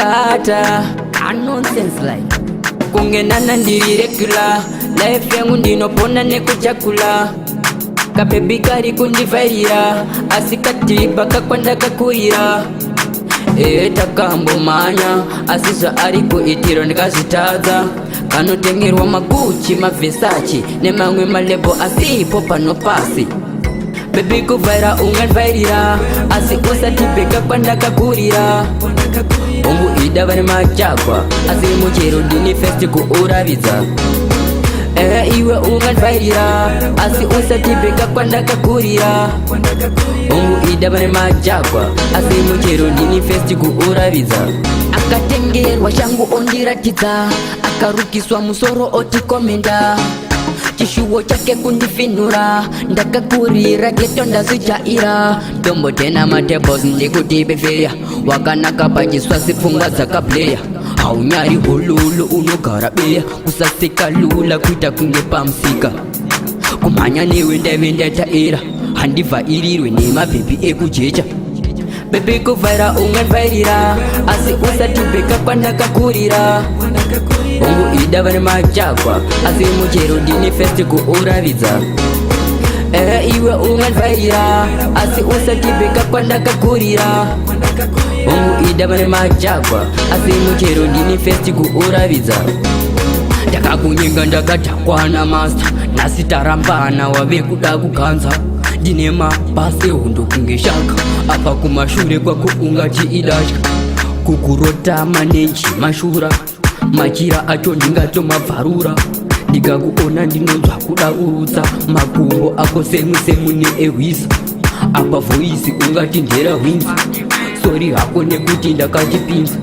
kata a nonsense like kungenana ndiri regular life yangu ndinopona nekujakula kabebi kari kundivaira asikatiba kakwanda kakurira takambo manya asizva ari kuitiro ndikazvitadza kanotengerwa maguchi mavhesachi nemamwe malebo asipo pano pasi bebi kuvhaira ungandvairira asi usatibheka kwandakakurira ungu ida vane machagwa asi muchero ndini festi kuuravidza iwe ungandvairira asi usatibheka kwandakakurira ungu ida vane majagwa asi muchero ndini festi kuuravidza akatengerwa shangu ondiratidza akarukiswa musoro otikomenda chishuwo chake kundifinura ndakakurira geto ndazijaira tombotena matebos ndikutibefeya wakanaka pachiswasi pfungwa dzakapleya haunyari ululu unogara beya kusaseka lula kuita kunge pamusika kumhanya newe ndaive ndataira handivhairirwe nemabhebhi ekujecha bebi kuvhaira ungandvairira asi usatibheka kwandakakurira ungu ida vane majagwa asi muchero ndini festi kuuravidza iwe ungandvairira asi usatibheka kwandakakurira ungu ida vane majagwa asi muchero ndini festi kuuravidza ndakakunyenga ndakatakwana masta nhasi tarambana wave kuda kuganza ndine mabasi ehondo kunge shaka apa kumashure kwako ungati idatya kukurota manenji mashura machira acho ndingatomabvarura ndikakuona ndinonzwa kuda urutsa makumbo ako semu neehwisa apa vhoisi ungati ndera hwinzi sori hako nekuti ndakachipinza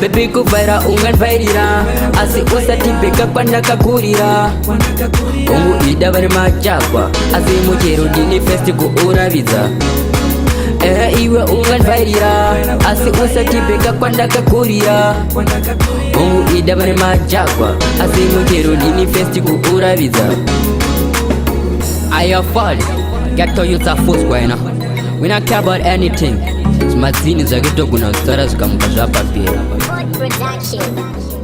bebi kuvhaira ungandvairira asi usatibheka kwandakakurira ungu ida vane machagwa asi muchero ndini festi kuuravidza iwe ungandvairira asi usatibheka kwandakakurira ungu ida vane majagwa asi muchero ndini festi kuuravidza ayafali gatoyutsa fuswa ina we not care about anything zvimadzini zvaketogona kutsara zvikamuka zvapapera. Production.